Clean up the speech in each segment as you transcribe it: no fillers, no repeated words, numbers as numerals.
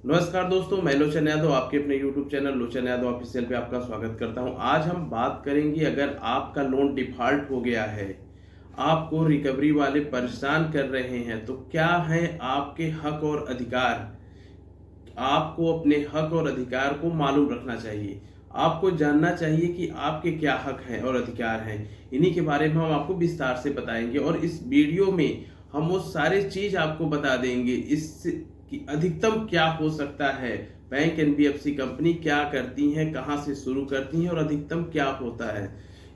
नमस्कार दोस्तों, मैं लोचन यादव आपके अपने YouTube चैनल लोचन यादव ऑफिशियल पे आपका स्वागत करता हूं। आज हम बात करेंगे, अगर आपका लोन डिफ़ॉल्ट हो गया है, आपको रिकवरी वाले परेशान कर रहे हैं, तो क्या है आपके हक और अधिकार। आपको अपने हक और अधिकार को मालूम रखना चाहिए। आपको जानना चाहिए कि आपके क्या हक हैं और अधिकार हैं। इन्हीं के बारे में हम आपको विस्तार से बताएंगे और इस वीडियो में हम वो सारे चीज़ आपको बता देंगे इस कि अधिकतम क्या हो सकता है, बैंक एनबीएफसी कंपनी क्या करती हैं, कहाँ से शुरू करती हैं और अधिकतम क्या होता है।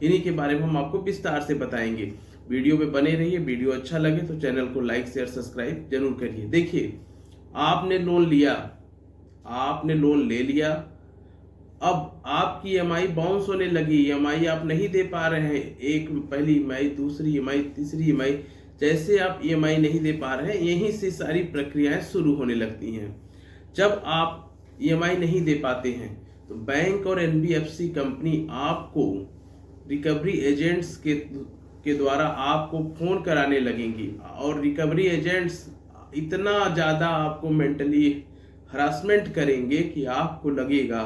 इन्हीं के बारे में हम आपको विस्तार से बताएंगे। वीडियो में बने रहिए। वीडियो अच्छा लगे तो चैनल को लाइक शेयर सब्सक्राइब जरूर करिए। देखिए, आपने लोन लिया, आपने लोन ले लिया, अब आपकी ईएमआई बाउंस होने लगी, ईएमआई आप नहीं दे पा रहे हैं। एक पहली ईएमआई, दूसरी ईएमआई, तीसरी ईएमआई, जैसे आप ईएमआई नहीं दे पा रहे हैं, यहीं से सारी प्रक्रियाएं शुरू होने लगती हैं। जब आप ईएमआई नहीं दे पाते हैं तो बैंक और एनबीएफसी कंपनी आपको रिकवरी एजेंट्स के द्वारा आपको फोन कराने लगेंगी और रिकवरी एजेंट्स इतना ज़्यादा आपको मेंटली हरासमेंट करेंगे कि आपको लगेगा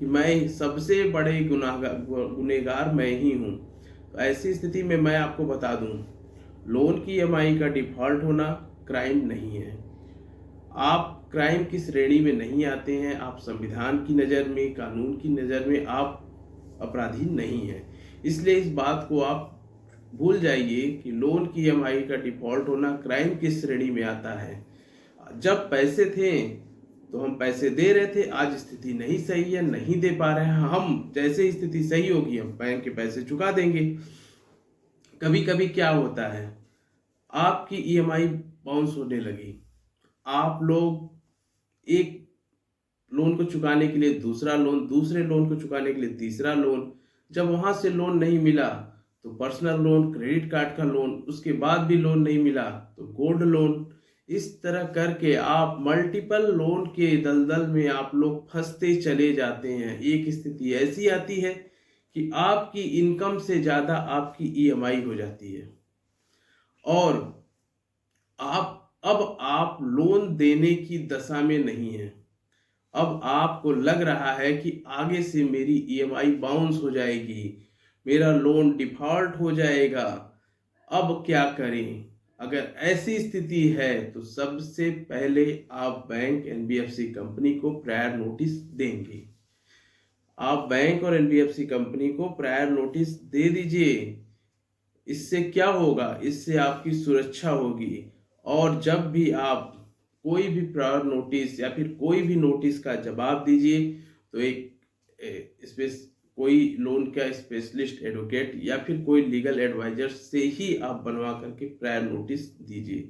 कि मैं सबसे बड़े गुनहगार मैं ही हूँ। तो ऐसी स्थिति में मैं आपको बता दूँ, लोन की ईएमआई का डिफ़ॉल्ट होना क्राइम नहीं है। आप क्राइम की श्रेणी में नहीं आते हैं। आप संविधान की नज़र में, कानून की नज़र में आप अपराधी नहीं हैं। इसलिए इस बात को आप भूल जाइए कि लोन की ईएमआई का डिफ़ॉल्ट होना क्राइम की श्रेणी में आता है। जब पैसे थे तो हम पैसे दे रहे थे, आज स्थिति नहीं सही है, नहीं दे पा रहे हैं, हम जैसे स्थिति सही होगी हम बैंक के पैसे चुका देंगे। कभी कभी क्या होता है, आपकी ईएमआई बाउंस होने लगी, आप लोग एक लोन को चुकाने के लिए दूसरा लोन, दूसरे लोन को चुकाने के लिए तीसरा लोन, जब वहां से लोन नहीं मिला तो पर्सनल लोन, क्रेडिट कार्ड का लोन, उसके बाद भी लोन नहीं मिला तो गोल्ड लोन। इस तरह करके आप मल्टीपल लोन के दलदल में आप लोग फंसते चले जाते हैं। एक स्थिति ऐसी आती है कि आपकी इनकम से ज्यादा आपकी ईएमआई हो जाती है और आप लोन देने की दशा में नहीं है। अब आपको लग रहा है कि आगे से मेरी ईएमआई बाउंस हो जाएगी, मेरा लोन डिफॉल्ट हो जाएगा, अब क्या करें। अगर ऐसी स्थिति है तो सबसे पहले आप बैंक एनबीएफसी कंपनी को प्रायर नोटिस देंगे। आप बैंक और एनबीएफसी कंपनी को प्रायर नोटिस दे दीजिए। इससे क्या होगा, इससे आपकी सुरक्षा होगी। और जब भी आप कोई भी प्रायर नोटिस या फिर कोई भी नोटिस का जवाब दीजिए तो एक स्पेस कोई लोन का स्पेशलिस्ट एडवोकेट या फिर कोई लीगल एडवाइजर से ही आप बनवा करके प्रायर नोटिस दीजिए।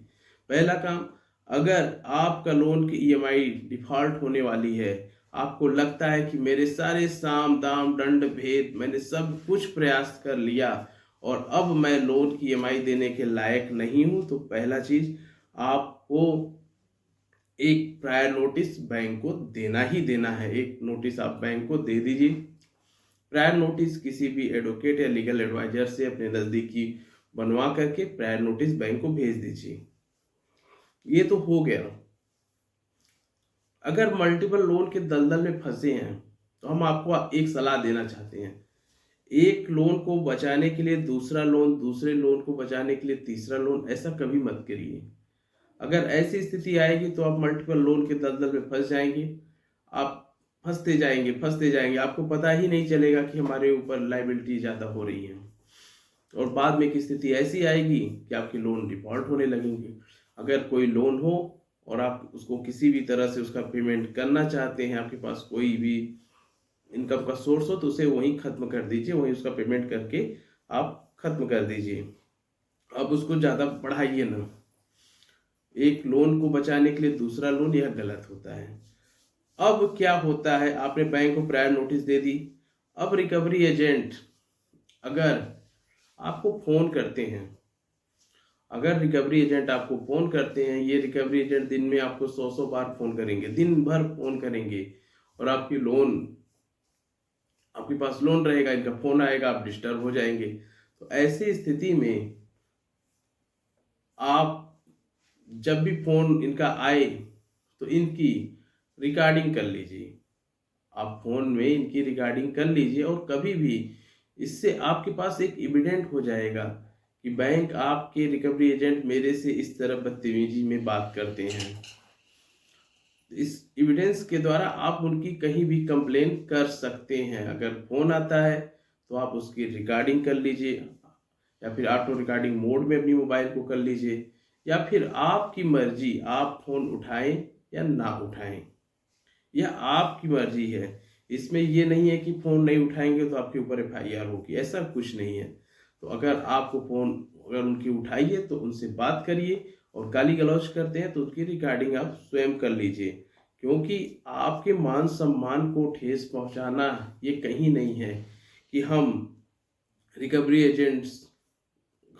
पहला काम, अगर आपका लोन की ईएमआई डिफॉल्ट होने वाली है, आपको लगता है कि मेरे सारे साम दाम दंड भेद मैंने सब कुछ प्रयास कर लिया और अब मैं लोन की ईएमआई देने के लायक नहीं हूं, तो पहला चीज आपको एक प्रायर नोटिस बैंक को देना ही देना है। एक नोटिस आप बैंक को दे दीजिए। प्रायर नोटिस किसी भी एडवोकेट या लीगल एडवाइजर से अपने नजदीकी बनवा करके प्रायर नोटिस बैंक को भेज दीजिए। ये तो हो गया। अगर मल्टीपल लोन के दलदल में फंसे हैं तो हम आपको एक सलाह देना चाहते हैं। एक लोन को बचाने के लिए दूसरा लोन, दूसरे लोन को बचाने के लिए तीसरा लोन, ऐसा कभी मत करिए। अगर ऐसी स्थिति आएगी तो आप मल्टीपल लोन के दलदल में फंस जाएंगे। आप फंसते जाएंगे, फंसते जाएंगे, आपको पता ही नहीं चलेगा कि हमारे ऊपर लाइबिलिटी ज़्यादा हो रही है और बाद में की स्थिति ऐसी आएगी कि आपके लोन डिफॉल्ट होने लगेंगे। अगर कोई लोन हो और आप उसको किसी भी तरह से उसका पेमेंट करना चाहते हैं, आपके पास कोई भी इनकम का सोर्स हो, तो उसे वहीं खत्म कर दीजिए, वहीं उसका पेमेंट करके आप खत्म कर दीजिए। अब उसको ज़्यादा बढ़ाइए ना। एक लोन को बचाने के लिए दूसरा लोन, यह गलत होता है। अब क्या होता है, आपने बैंक को प्रायर नोटिस दे दी। अब रिकवरी एजेंट अगर आपको फोन करते हैं, अगर रिकवरी एजेंट आपको फोन करते हैं, ये रिकवरी एजेंट दिन में आपको 100 बार फोन करेंगे, दिन भर फोन करेंगे और आपके पास लोन रहेगा, इनका फोन आएगा, आप डिस्टर्ब हो जाएंगे। तो ऐसी स्थिति में आप जब भी फोन इनका आए तो इनकी रिकॉर्डिंग कर लीजिए। आप फ़ोन में इनकी रिकॉर्डिंग कर लीजिए और कभी भी इससे आपके पास एक एविडेंट हो जाएगा कि बैंक आपके रिकवरी एजेंट मेरे से इस तरह बदतमीजी में बात करते हैं। इस एविडेंस के द्वारा आप उनकी कहीं भी कंप्लेन कर सकते हैं। अगर फ़ोन आता है तो आप उसकी रिकॉर्डिंग कर लीजिए या फिर ऑटो रिकॉर्डिंग मोड में अपनी मोबाइल को कर लीजिए, या फिर आपकी मर्जी, आप फ़ोन उठाएं या ना उठाएं, यह आपकी मर्जी है। इसमें ये नहीं है कि फ़ोन नहीं उठाएंगे तो आपके ऊपर एफआईआर होगी, ऐसा कुछ नहीं है। तो अगर आपको फ़ोन अगर उनकी उठाइए तो उनसे बात करिए, और गाली गलौज करते हैं तो उसकी रिकॉर्डिंग आप स्वयं कर लीजिए, क्योंकि आपके मान सम्मान को ठेस पहुंचाना ये कहीं नहीं है कि हम रिकवरी एजेंट्स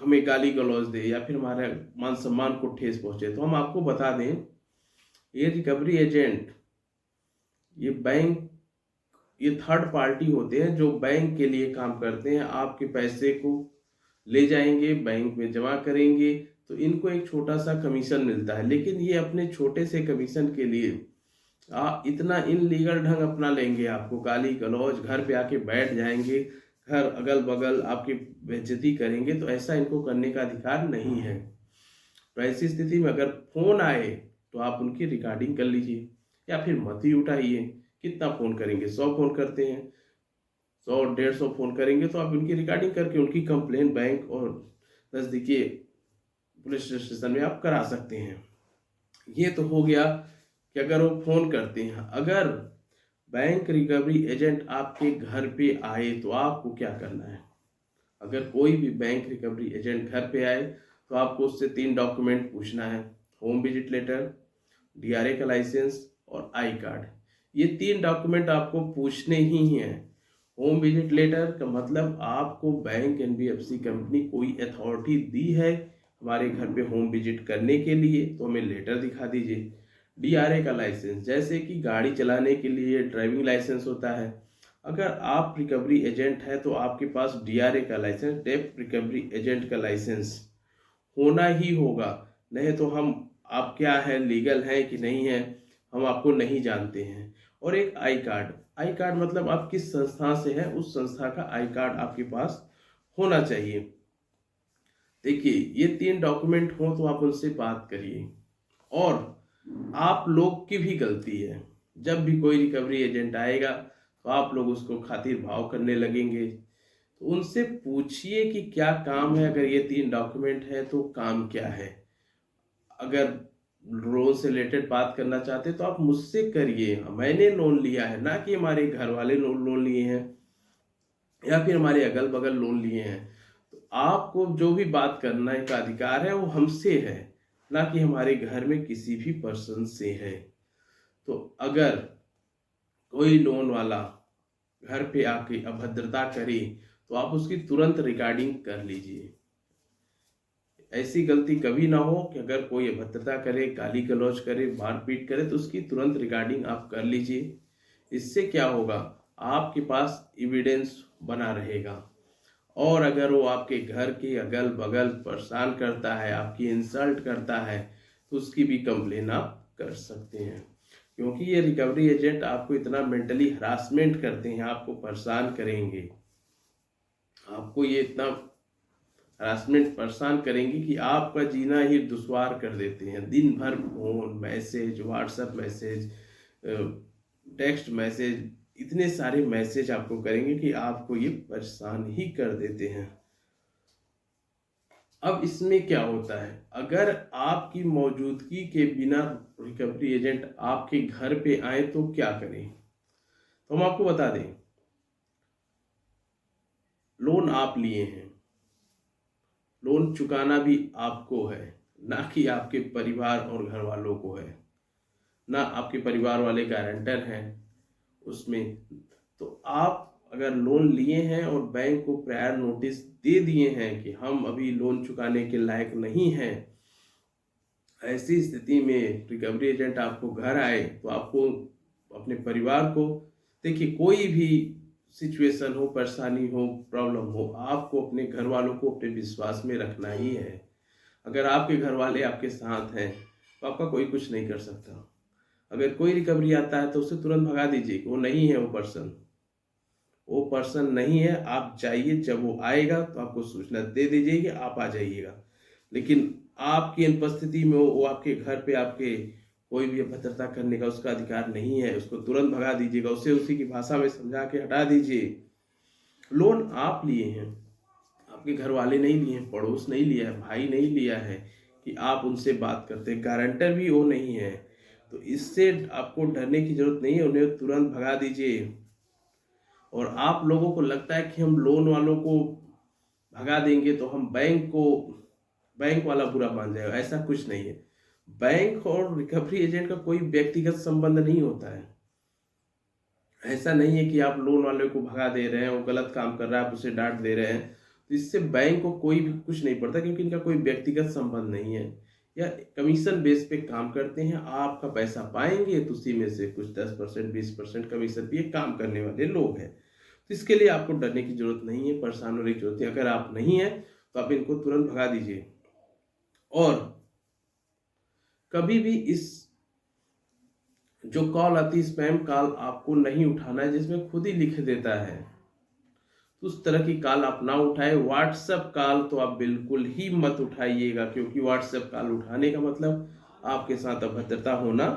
हमें गाली गलौज दे या फिर हमारे मान सम्मान को ठेस पहुंचे। तो हम आपको बता दें, ये रिकवरी एजेंट, ये बैंक, ये थर्ड पार्टी होते हैं जो बैंक के लिए काम करते हैं। आपके पैसे को ले जाएंगे, बैंक में जमा करेंगे, तो इनको एक छोटा सा कमीशन मिलता है, लेकिन ये अपने छोटे से कमीशन के लिए इतना इनलीगल ढंग अपना लेंगे, आपको गाली गलौज, घर पे आके बैठ जाएंगे, घर अगल बगल आपकी बेइज्जती करेंगे। तो ऐसा इनको करने का अधिकार नहीं है। तो ऐसी स्थिति में अगर फोन आए तो आप उनकी रिकॉर्डिंग कर लीजिए या फिर मत ही उठाइए। कितना फोन करेंगे, 100 फोन करते हैं, 100-150 फोन करेंगे तो आप उनकी रिकॉर्डिंग करके उनकी कंप्लेन बैंक और नज़दीकी पुलिस स्टेशन में आप करा सकते हैं। ये तो हो गया कि अगर वो फोन करते हैं। अगर बैंक रिकवरी एजेंट आपके घर पे आए तो आपको क्या करना है? अगर कोई भी बैंक रिकवरी एजेंट घर पे आए तो आपको उससे 3 डॉक्यूमेंट पूछना है: होम विजिट लेटर, डीआरए का लाइसेंस और आई कार्ड। ये 3 डॉक्यूमेंट आपको पूछने ही हैं। होम विजिट लेटर का मतलब आपको बैंक एनबीएफसी कंपनी कोई अथॉरिटी दी है हमारे घर पे होम विजिट करने के लिए, तो हमें लेटर दिखा दीजिए। डीआरए का लाइसेंस, जैसे कि गाड़ी चलाने के लिए ड्राइविंग लाइसेंस होता है, अगर आप रिकवरी एजेंट है तो आपके पास डीआरए का लाइसेंस, डेप्ट रिकवरी एजेंट का लाइसेंस होना ही होगा। नहीं तो हम आप क्या है, लीगल है कि नहीं है, हम आपको नहीं जानते हैं। और एक आई कार्ड, आई कार्ड मतलब आप किस संस्था से है, उस संस्था का आई कार्ड आपके पास होना चाहिए। देखिए, ये 3 डॉक्यूमेंट हो तो आप उनसे बात करिए। और आप लोग की भी गलती है, जब भी कोई रिकवरी एजेंट आएगा तो आप लोग उसको खातिर भाव करने लगेंगे। तो उनसे पूछिए कि क्या काम है। अगर ये 3 डॉक्यूमेंट है तो काम क्या है। अगर लोन से रिलेटेड बात करना चाहते तो आप मुझसे करिए, मैंने लोन लिया है, ना कि हमारे घर वाले लोन लिए हैं या फिर हमारे अगल बगल लोन लिए हैं। तो आपको जो भी बात करने का अधिकार है वो हमसे है, ना कि हमारे घर में किसी भी पर्सन से है। तो अगर कोई लोन वाला घर पे आके अभद्रता करे तो आप उसकी तुरंत रिकॉर्डिंग कर लीजिए। ऐसी गलती कभी ना हो कि अगर कोई अभद्रता करे, गाली गलौज करे, मारपीट करे, तो उसकी तुरंत रिकॉर्डिंग आप कर लीजिए। इससे क्या होगा, आपके पास एविडेंस बना रहेगा। और अगर वो आपके घर के अगल बगल परेशान करता है, आपकी इंसल्ट करता है, तो उसकी भी कंप्लेन आप कर सकते हैं। क्योंकि ये रिकवरी एजेंट आपको इतना मेंटली हरासमेंट करते हैं, आपको परेशान करेंगे, आपको ये इतना हरासमेंट परेशान करेंगे कि आपका जीना ही दुश्वार कर देते हैं। दिन भर phone, message, WhatsApp message, text message, इतने सारे मैसेज आपको करेंगे कि आपको ये परेशान ही कर देते हैं। अब इसमें क्या होता है, अगर आपकी मौजूदगी के बिना रिकवरी एजेंट आपके घर पे आए तो क्या करें? तो हम आपको बता दें, लोन आप लिए हैं, लोन चुकाना भी आपको है, ना कि आपके परिवार और घर वालों को है, ना आपके परिवार वाले गारंटर हैं उसमें। तो आप अगर लोन लिए हैं और बैंक को प्रायर नोटिस दे दिए हैं कि हम अभी लोन चुकाने के लायक नहीं हैं, ऐसी स्थिति में रिकवरी एजेंट आपको घर आए तो आपको अपने परिवार को, देखिए कोई भी सिचुएशन हो, परेशानी हो, प्रॉब्लम हो, आपको अपने घर वालों को अपने विश्वास में रखना ही है। अगर आपके घर वाले आपके साथ हैं तो आपका कोई कुछ नहीं कर सकता। अगर कोई रिकवरी आता है तो उसे तुरंत भगा दीजिए, वो नहीं है वो पर्सन नहीं है। आप जाइए, जब वो आएगा तो आपको सूचना दे दीजिए कि आप आ जाइएगा। लेकिन आपकी अनुपस्थिति में वो आपके घर पे आपके कोई भी अभद्रता करने का उसका अधिकार नहीं है। उसको तुरंत भगा दीजिएगा, उसे उसी की भाषा में समझा के हटा दीजिए। लोन आप लिए हैं, आपके घर वाले नहीं लिए हैं, पड़ोस नहीं लिया है, भाई नहीं लिया है कि आप उनसे बात करते, गारंटर भी वो नहीं है। तो इससे आपको डरने की जरूरत नहीं है, उन्हें तुरंत भगा दीजिए। और आप लोगों को लगता है कि हम लोन वालों को भगा देंगे तो हम बैंक वाला बुरा मान जाएगा, ऐसा कुछ नहीं है। बैंक और रिकवरी एजेंट का कोई व्यक्तिगत संबंध नहीं होता है। ऐसा नहीं है कि आप लोन वाले को भगा दे रहे हैं, वो गलत काम कर रहा है, आप उसे डांट दे रहे हैं, तो इससे बैंक को कोई भी कुछ नहीं पड़ता, क्योंकि इनका कोई व्यक्तिगत संबंध नहीं है। या कमीशन बेस पे काम करते हैं, आपका पैसा पाएंगे तो उसी में से कुछ 10% 20% कमीशन पे काम करने वाले लोग हैं। तो इसके लिए आपको डरने की जरूरत नहीं है, परेशान होने की जरूरत नहीं। अगर आप नहीं है तो आप इनको तुरंत भगा दीजिए। और कभी भी इस जो कॉल आती है स्पैम कॉल आपको नहीं उठाना है, जिसमें खुद ही लिख देता है, तो उस तरह की कॉल आप ना उठाए। व्हाट्सएप कॉल तो आप बिल्कुल ही मत उठाइएगा, क्योंकि व्हाट्सएप कॉल उठाने का मतलब आपके साथ अभद्रता होना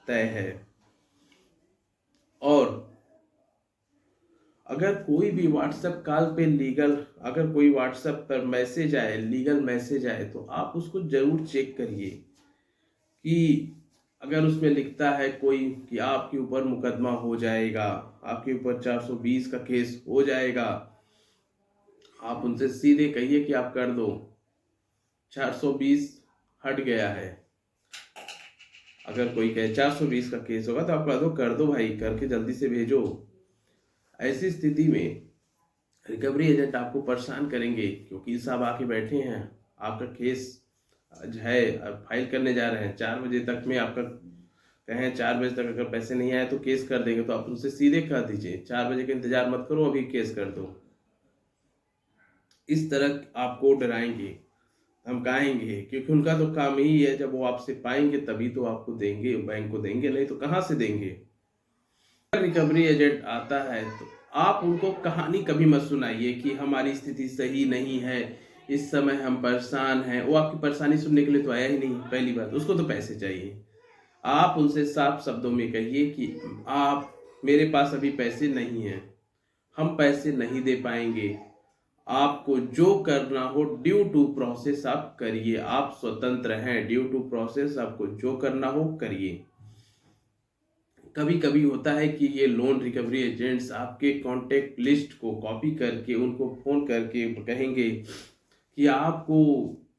तय है। और अगर कोई भी व्हाट्सएप कॉल पे अगर कोई व्हाट्सएप पर मैसेज आए, लीगल मैसेज आए, तो आप उसको जरूर चेक करिए कि अगर उसमें लिखता है कोई कि आपके ऊपर मुकदमा हो जाएगा, आपके ऊपर 420 का केस हो जाएगा, आप उनसे सीधे कहिए कि आप कर दो, 420 हट गया है। अगर कोई कहे 420 का केस होगा तो आप कह दो कर दो भाई, करके जल्दी से भेजो। ऐसी स्थिति में रिकवरी एजेंट आपको परेशान करेंगे, क्योंकि साहब आके बैठे हैं, आपका केस है, फाइल करने जा रहे हैं, 4 बजे तक में आपका कहें 4 बजे तक अगर पैसे नहीं आए तो केस कर देंगे, तो आप उनसे सीधे कह दीजिए 4 बजे का इंतजार मत करो, अभी केस कर दो। इस तरह आपको डराएंगे, धमकाएंगे, क्योंकि उनका तो काम ही है, जब वो आपसे पाएंगे तभी तो आपको देंगे, बैंक को देंगे, नहीं तो कहाँ से देंगे। रिकवरी एजेंट आता है तो आप उनको कहानी कभी मत सुनाइए कि हमारी स्थिति सही नहीं है, इस समय हम परेशान हैं। वो आपकी परेशानी सुनने के लिए तो आया ही नहीं, पहली बात, उसको तो पैसे चाहिए। आप उनसे साफ शब्दों में कहिए कि आप मेरे पास अभी पैसे नहीं हैं, हम पैसे नहीं दे पाएंगे, आपको जो करना हो ड्यू टू प्रोसेस आप करिए, आप स्वतंत्र हैं, ड्यू टू प्रोसेस आपको जो करना हो करिए। कभी कभी होता है कि ये लोन रिकवरी एजेंट्स आपके कॉन्टेक्ट लिस्ट को कॉपी करके उनको फोन करके कहेंगे कि आपको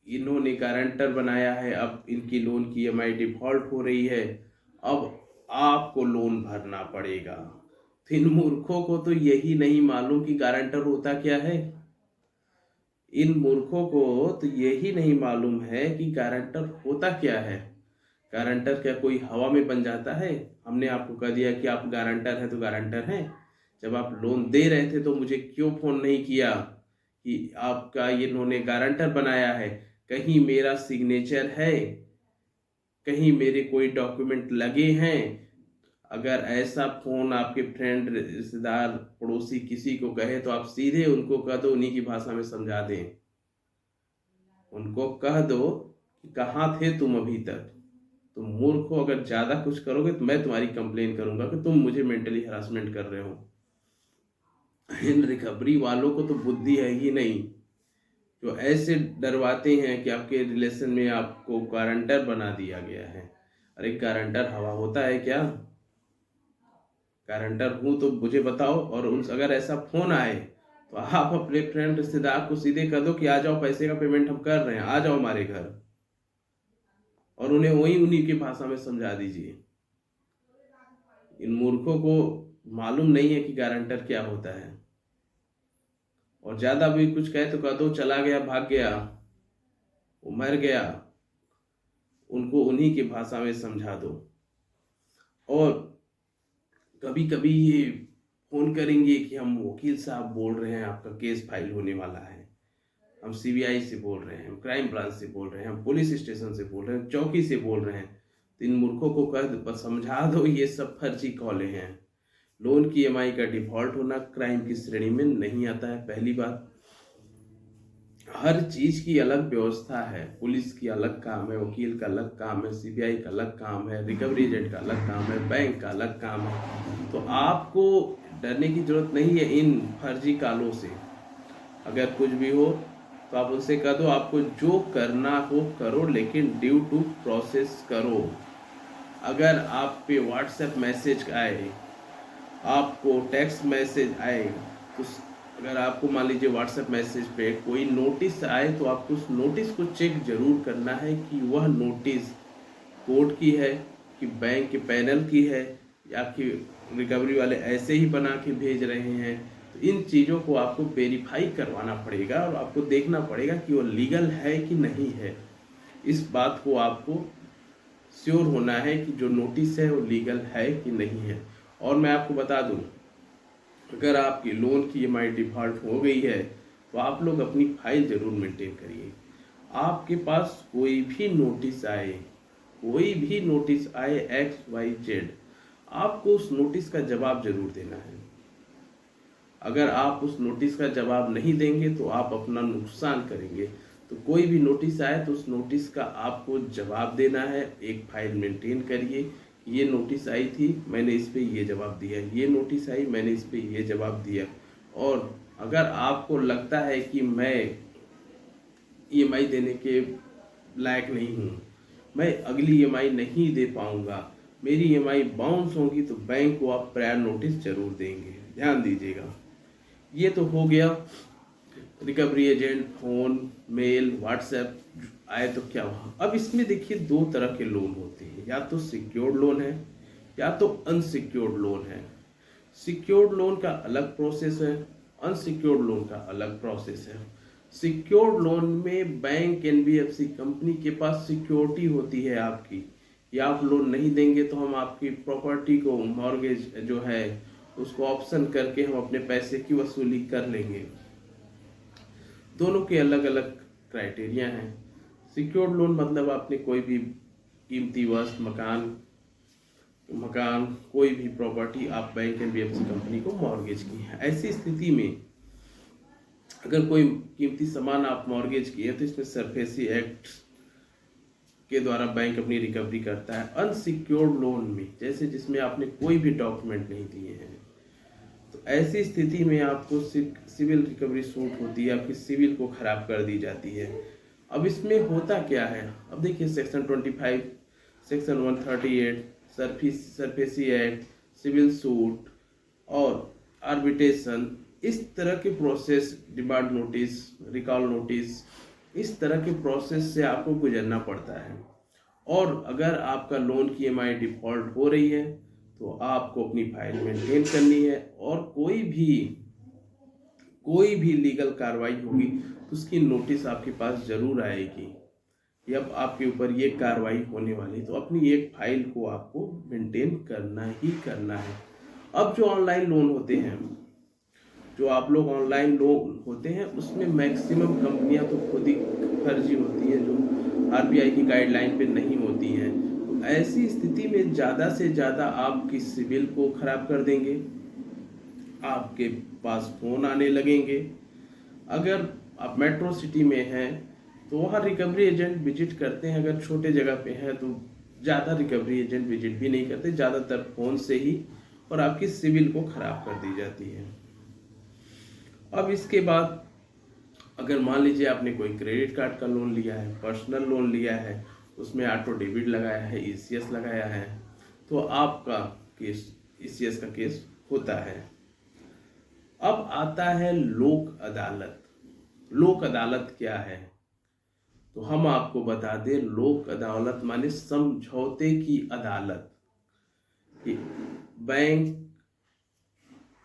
इन्होंने गारंटर बनाया है, अब इनकी लोन की ईएमआई डिफॉल्ट हो रही है, अब आपको लोन भरना पड़ेगा। तो इन मूर्खों को तो यही नहीं मालूम कि गारंटर होता क्या है। इन मूर्खों को तो यही नहीं मालूम है कि गारंटर होता क्या है। गारंटर क्या कोई हवा में बन जाता है? हमने आपको कह दिया कि आप गारंटर हैं तो गारंटर हैं। जब आप लोन दे रहे थे तो मुझे क्यों फोन नहीं किया कि आपका ये इन्होंने गारंटर बनाया है? कहीं मेरा सिग्नेचर है, कहीं मेरे कोई डॉक्यूमेंट लगे हैं? अगर ऐसा फोन आपके फ्रेंड, रिश्तेदार, पड़ोसी किसी को कहे तो आप सीधे उनको कह दो, उन्हीं की भाषा में समझा दें। उनको कह दो कि कहाँ थे तुम अभी तक। तुम मूर्ख हो, अगर ज्यादा कुछ करोगे तो मैं तुम्हारी कंप्लेन करूंगा कि तुम मुझे मेंटली हरासमेंट कर रहे हो। इन रिकवरी वालों को तो बुद्धि है ही नहीं, जो ऐसे डरवाते हैं कि आपके रिलेशन में आपको गारंटर बना दिया गया है। अरे गारंटर हवा होता है क्या? गारंटर हूं तो मुझे बताओ। और उन अगर ऐसा फोन आए तो आप अपने फ्रेंड रिश्तेदार को सीधे कह दो कि आ जाओ, पैसे का पेमेंट हम कर रहे हैं, आ जाओ हमारे घर, और उन्हें वही उन्हीं की भाषा में समझा दीजिए। इन मूर्खों को मालूम नहीं है कि गारंटर क्या होता है। और ज्यादा भी कुछ कहे तो कह दो चला गया, भाग गया, वो मर गया, उनको उन्हीं की भाषा में समझा दो। और कभी कभी ये फोन करेंगे कि हम वकील साहब बोल रहे हैं, आपका केस फाइल होने वाला है, हम सीबीआई से बोल रहे हैं, हम क्राइम ब्रांच से बोल रहे हैं, हम पुलिस स्टेशन से बोल रहे हैं, चौकी से बोल रहे हैं। तो इन मूर्खों को कह समझा दो ये सब फर्जी कॉलें हैं। लोन की ईएमआई का डिफॉल्ट होना क्राइम की श्रेणी में नहीं आता है। पहली बात, हर चीज की अलग व्यवस्था है। पुलिस की अलग काम है, वकील का अलग काम है, सीबीआई का अलग काम है, रिकवरी एजेंट का अलग काम है, बैंक का अलग काम है। तो आपको डरने की जरूरत नहीं है इन फर्जी कालों से। अगर कुछ भी हो तो आप उनसे कह दो आपको जो करना हो करो, लेकिन ड्यू टू प्रोसेस करो। अगर आप पे व्हाट्सएप मैसेज आए, आपको टेक्स्ट मैसेज आए, तो अगर आपको मान लीजिए व्हाट्सएप मैसेज पे कोई नोटिस आए तो आपको उस नोटिस को चेक जरूर करना है कि वह नोटिस कोर्ट की है कि बैंक के पैनल की है, या कि रिकवरी वाले ऐसे ही बना के भेज रहे हैं। तो इन चीज़ों को आपको वेरीफाई करवाना पड़ेगा और आपको देखना पड़ेगा कि वो लीगल है कि नहीं है। इस बात को आपको श्योर होना है कि जो नोटिस है वो लीगल है कि नहीं है। और मैं आपको बता दूं, अगर आपकी लोन की ईएमआई डिफॉल्ट हो गई है तो आप लोग अपनी फाइल जरूर मेंटेन करिए। आपके पास कोई भी नोटिस आए, कोई भी नोटिस आए XYZ, आपको उस नोटिस का जवाब जरूर देना है। अगर आप उस नोटिस का जवाब नहीं देंगे तो आप अपना नुकसान करेंगे। तो कोई भी नोटिस आए तो उस नोटिस का आपको जवाब देना है। एक फाइल मेंटेन करिए, ये नोटिस आई थी मैंने इस पे ये जवाब दिया, ये नोटिस आई मैंने इस पे ये जवाब दिया। और अगर आपको लगता है कि मैं ईएमआई देने के लायक नहीं हूँ, मैं अगली ईएमआई नहीं दे पाऊँगा, मेरी ईएमआई बाउंस होगी, तो बैंक को आप प्रायर नोटिस जरूर देंगे। ध्यान दीजिएगा। ये तो हो गया recovery agent, phone, mail, WhatsApp आए तो क्या हुआ। अब इसमें देखिए दो तरह के लोन होते हैं, या तो सिक्योर्ड लोन है या तो अनसिक्योर्ड लोन है। सिक्योर्ड लोन का अलग प्रोसेस है, अनसिक्योर्ड लोन का अलग प्रोसेस है। सिक्योर्ड लोन में बैंक, एनबीएफसी कंपनी के पास सिक्योरिटी होती है आपकी, कि आप लोन नहीं देंगे तो हम आपकी प्रॉपर्टी को, मॉर्गेज जो है उसको ऑप्शन करके हम अपने पैसे की वसूली कर लेंगे। दोनों के अलग अलग क्राइटेरिया हैं। सिक्योर्ड लोन मतलब आपने कोई भी कीमती वस्तु, मकान कोई भी प्रॉपर्टी आप बैंक, एनबीएफसी कंपनी को मॉर्गेज की है। ऐसी स्थिति में अगर कोई कीमती सामान आप मॉर्गेज किए तो इसमें सरफेसी एक्ट के द्वारा बैंक अपनी रिकवरी करता है। अनसिक्योर्ड लोन में, जैसे जिसमें आपने कोई भी डॉक्यूमेंट नहीं दिए हैं, तो ऐसी स्थिति में आपको सिविल रिकवरी सूट होती है, आपकी सिविल को खराब कर दी जाती है। अब इसमें होता क्या है, अब देखिए section 25, section 138, SARFAESI act, civil suit और आर्बिट्रेशन, इस तरह के process, demand notice, recall notice, इस तरह के प्रोसेस से आपको गुजरना पड़ता है। और अगर आपका लोन की ईएमआई डिफॉल्ट हो रही है तो आपको अपनी फाइल मेंटेन करनी है, और कोई भी लीगल कार्रवाई होगी तो उसकी नोटिस आपके पास जरूर आएगी कि अब आपके ऊपर ये कार्रवाई होने वाली। तो अपनी एक फाइल को आपको मेंटेन करना ही करना है। अब जो ऑनलाइन लोन होते हैं, जो आप लोग ऑनलाइन लोन होते हैं, उसमें मैक्सिमम कंपनियां तो खुद ही फर्जी होती हैं, जो आरबीआई की गाइडलाइन पे नहीं होती हैं। तो ऐसी स्थिति में ज़्यादा से ज़्यादा आपकी सिविल को खराब कर देंगे, आपके पास फ़ोन आने लगेंगे। अगर आप मेट्रो सिटी में हैं तो वहाँ रिकवरी एजेंट विजिट करते हैं, अगर छोटे जगह पे हैं तो ज़्यादा रिकवरी एजेंट विजिट भी नहीं करते, ज़्यादातर फ़ोन से ही, और आपकी सिविल को ख़राब कर दी जाती है। अब इसके बाद अगर मान लीजिए आपने कोई क्रेडिट कार्ड का लोन लिया है, पर्सनल लोन लिया है, उसमें ऑटो डेबिट लगाया है, ईसीएस लगाया है, तो आपका केस, ईसीएस का केस होता है। अब आता है लोक अदालत। लोक अदालत क्या है, तो हम आपको बता दें, लोक अदालत माने समझौते की अदालत। बैंक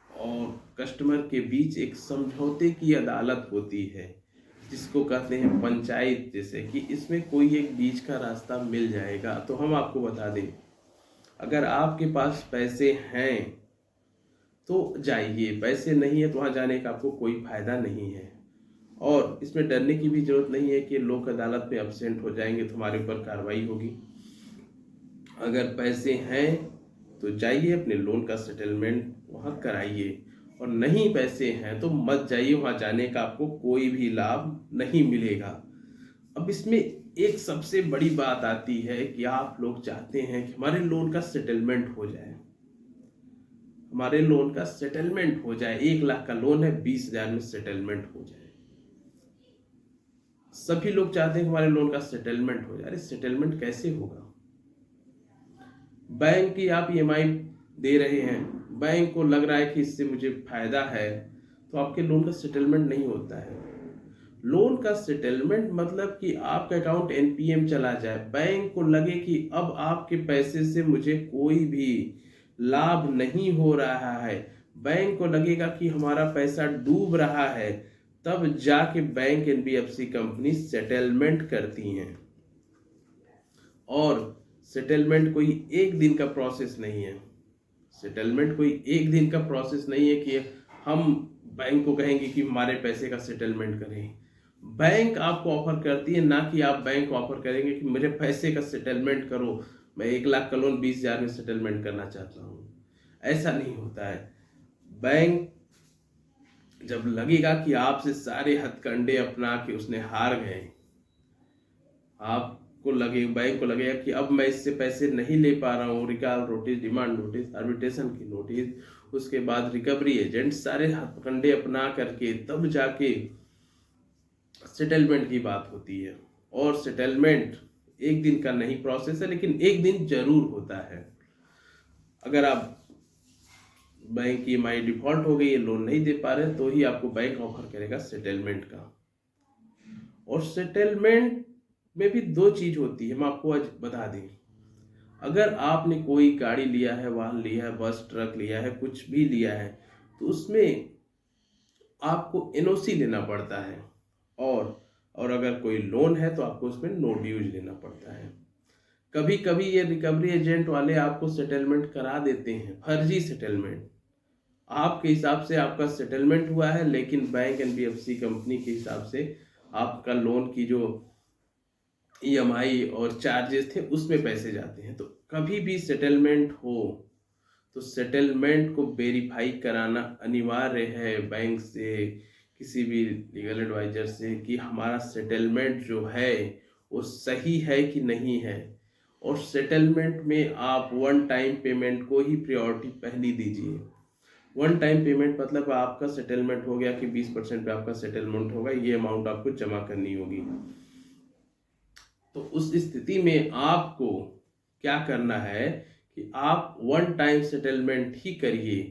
और कस्टमर के बीच एक समझौते की अदालत होती है, जिसको कहते हैं पंचायत। जैसे कि इसमें कोई एक बीच का रास्ता मिल जाएगा। तो हम आपको बता दें, अगर आपके पास पैसे हैं तो जाइए, पैसे नहीं है तो वहाँ जाने का आपको कोई फायदा नहीं है। और इसमें डरने की भी जरूरत नहीं है कि लोक अदालत में अब्सेंट हो जाएंगे तो हमारे ऊपर कार्रवाई होगी। अगर पैसे हैं तो जाइए अपने लोन का सेटलमेंट वहाँ कराइए, और नहीं पैसे हैं तो मत जाइए, वहाँ जाने का आपको कोई भी लाभ नहीं मिलेगा। अब इसमें एक सबसे बड़ी बात आती है कि आप लोग चाहते हैं कि हमारे लोन का सेटलमेंट हो जाए, हमारे लोन का सेटलमेंट हो जाए। 1 लाख का लोन है, 20,000 में सेटलमेंट हो जाए। सभी लोग चाहते हैं कि हमारे लोन का सेटलमेंट हो जाए। अरे सेटलमेंट कैसे होगा? बैंक की आप ईएमआई दे रहे हैं, बैंक को लग रहा है कि इससे मुझे फायदा है, तो आपके लोन का सेटलमेंट नहीं होता है। लोन का सेटलमेंट मतलब कि आपका अकाउंट एनपीएम चला जाए, बैंक को लगे कि अब आपके पैसे से मुझे कोई भी लाभ नहीं हो रहा है, बैंक को लगेगा कि हमारा पैसा डूब रहा है, तब जाके बैंक एनबीएफसी कंपनी सेटलमेंट करती हैं। और सेटलमेंट कोई एक दिन का प्रोसेस नहीं है। सेटलमेंट कोई एक दिन का प्रोसेस नहीं है कि हम बैंक को कहेंगे कि हमारे पैसे का सेटलमेंट करें। बैंक आपको ऑफर करती है, ना कि आप बैंक को ऑफर करेंगे कि मेरे पैसे का सेटलमेंट करो, मैं 1 लाख का लोन 20,000 में सेटलमेंट करना चाहता हूँ। ऐसा नहीं होता है। बैंक जब लगेगा कि आपसे सारे हथकंडे अपना के उसने हार गए, आपको लगे, बैंक को लगेगा कि अब मैं इससे पैसे नहीं ले पा रहा हूँ, recall notice, demand notice, arbitration की नोटिस, उसके बाद रिकवरी एजेंट, सारे हथकंडे अपना करके तब जाके सेटलमेंट की बात होती है। और सेटलमेंट एक दिन का नहीं प्रोसेस है, लेकिन एक दिन जरूर होता है। अगर आप बैंक की ईएमआई डिफॉल्ट हो गई है, लोन नहीं दे पा रहे, तो ही आपको बैंक ऑफर करेगा सेटलमेंट का। और सेटलमेंट में भी 2 चीज होती है, हम आपको आज बता दें। अगर आपने कोई गाड़ी लिया है, वाहन लिया है, बस ट्रक लिया है, कुछ भी लिया है, तो उसमें आपको एनओसी लेना पड़ता है। और अगर कोई लोन है तो आपको उसमें नो ड्यूज लेना पड़ता है। कभी कभी ये रिकवरी एजेंट वाले आपको सेटलमेंट करा देते हैं, फर्जी सेटलमेंट। आपके हिसाब से आपका सेटलमेंट हुआ है, लेकिन बैंक एनबीएफसी कंपनी के हिसाब से आपका लोन की जो ईएमआई और चार्जेस थे उसमें पैसे जाते हैं। तो कभी भी सेटलमेंट हो तो सेटलमेंट को वेरीफाई कराना अनिवार्य है बैंक से, किसी भी लीगल एडवाइजर से, कि हमारा सेटलमेंट जो है वो सही है कि नहीं है। और सेटलमेंट में आप 1 टाइम पेमेंट को ही प्रायोरिटी पहली दीजिए। 1 टाइम पेमेंट मतलब आपका सेटलमेंट हो गया कि 20% पे आपका सेटलमेंट होगा, ये अमाउंट आपको जमा करनी होगी। तो उस स्थिति में आपको क्या करना है कि आप 1 टाइम सेटलमेंट ही करिए।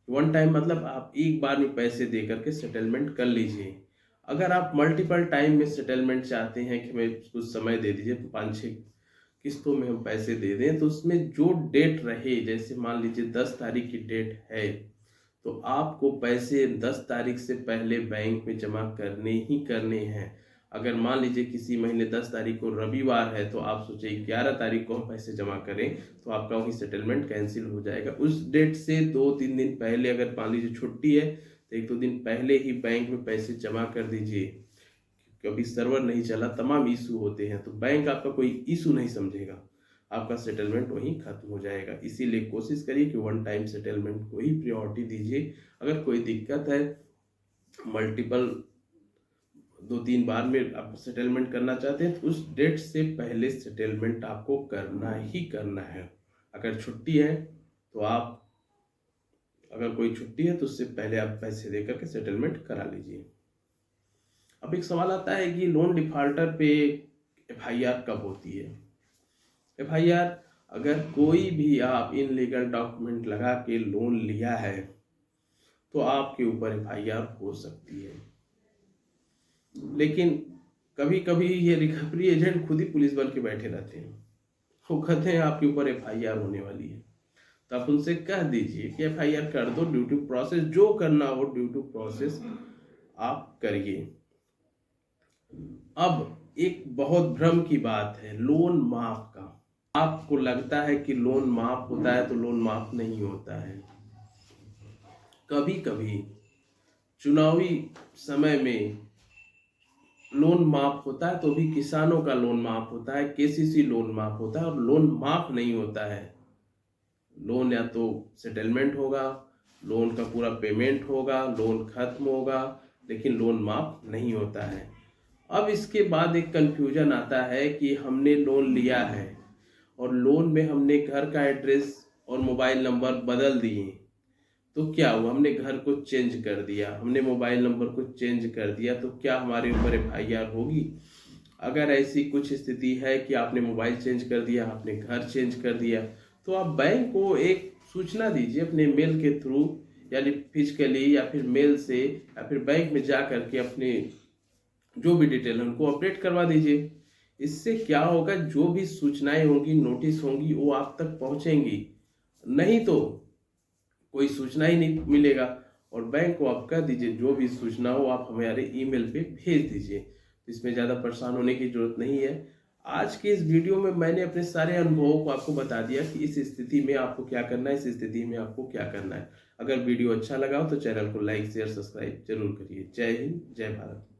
1 टाइम मतलब आप एक बार में पैसे दे करके सेटलमेंट कर लीजिए। अगर आप मल्टीपल टाइम में सेटलमेंट चाहते हैं कि मैं कुछ समय दे दीजिए, 5-6 किस्तों में हम पैसे दे दें, तो उसमें जो डेट रहे, जैसे मान लीजिए 10 तारीख की डेट है, तो आपको पैसे 10 तारीख से पहले बैंक में जमा करने ही करने हैं। अगर मान लीजिए किसी महीने 10 तारीख को रविवार है, तो आप सोचे 11 तारीख को हम पैसे जमा करें, तो आपका वही सेटलमेंट कैंसिल हो जाएगा। उस डेट से 2-3 दिन पहले, अगर मान लीजिए छुट्टी है तो 1-2 दिन पहले ही बैंक में पैसे जमा कर दीजिए। कभी सर्वर नहीं चला, तमाम इशू होते हैं, तो बैंक आपका कोई इशू नहीं समझेगा, आपका सेटलमेंट वहीं खत्म हो जाएगा। इसीलिए कोशिश करिए कि 1 टाइम सेटलमेंट को ही प्रायोरिटी दीजिए। अगर कोई दिक्कत है, मल्टीपल 2-3 बार में आप सेटलमेंट करना चाहते हैं, तो उस डेट से पहले सेटलमेंट आपको करना ही करना है। अगर छुट्टी है तो आप, अगर कोई छुट्टी है तो उससे पहले आप पैसे दे करके सेटलमेंट करा लीजिए। अब एक सवाल आता है कि लोन डिफॉल्टर पे एफआईआर कब होती है? एफआईआर, अगर कोई भी आप इनलीगल डॉक्यूमेंट लगा के लोन लिया है तो आपके ऊपर एफआईआर हो सकती है। लेकिन कभी कभी ये रिकवरी एजेंट खुद ही पुलिस बन के बैठे रहते हैं, वो कहते हैं आपके ऊपर एफआईआर होने वाली है, तो आप उनसे कह दीजिए कि एफआईआर कर दो, ड्यू टू प्रोसेस जो करना हो ड्यू टू प्रोसेस आप करिए। अब एक बहुत भ्रम की बात है लोन माफ का। आपको लगता है कि लोन माफ होता है, तो लोन माफ नहीं होता है। कभी कभी चुनावी समय में लोन माफ होता है तो भी किसानों का लोन माफ होता है, केसीसी लोन माफ होता है, और लोन माफ नहीं होता है। लोन या तो सेटलमेंट होगा, लोन का पूरा पेमेंट होगा, लोन खत्म होगा, लेकिन लोन माफ नहीं होता है। अब इसके बाद एक कंफ्यूजन आता है कि हमने लोन लिया है और लोन में हमने घर का एड्रेस और मोबाइल नंबर बदल दिए, तो क्या हुआ? हमने घर को चेंज कर दिया, हमने मोबाइल नंबर को चेंज कर दिया, तो क्या हमारे ऊपर एफआईआर होगी? अगर ऐसी कुछ स्थिति है कि आपने मोबाइल चेंज कर दिया, आपने घर चेंज कर दिया, तो आप बैंक को एक सूचना दीजिए अपने मेल के थ्रू, यानी फिजिकली या फिर मेल से, या फिर बैंक में जा करके अपने जो भी डिटेल है उनको अपडेट करवा दीजिए। इससे क्या होगा, जो भी सूचनाएं होंगी, नोटिस होंगी, वो आप तक पहुंचेंगी। नहीं तो कोई सूचना ही नहीं मिलेगा। और बैंक को आप कह दीजिए जो भी सूचना हो आप हमारे ईमेल पे भेज दीजिए। तो इसमें ज़्यादा परेशान होने की जरूरत नहीं है। आज के इस वीडियो में मैंने अपने सारे अनुभवों को आपको बता दिया कि इस स्थिति में आपको क्या करना है, इस स्थिति में आपको क्या करना है। अगर वीडियो अच्छा लगा हो तो चैनल को लाइक शेयर सब्सक्राइब जरूर करिए। जय हिंद, जय भारत।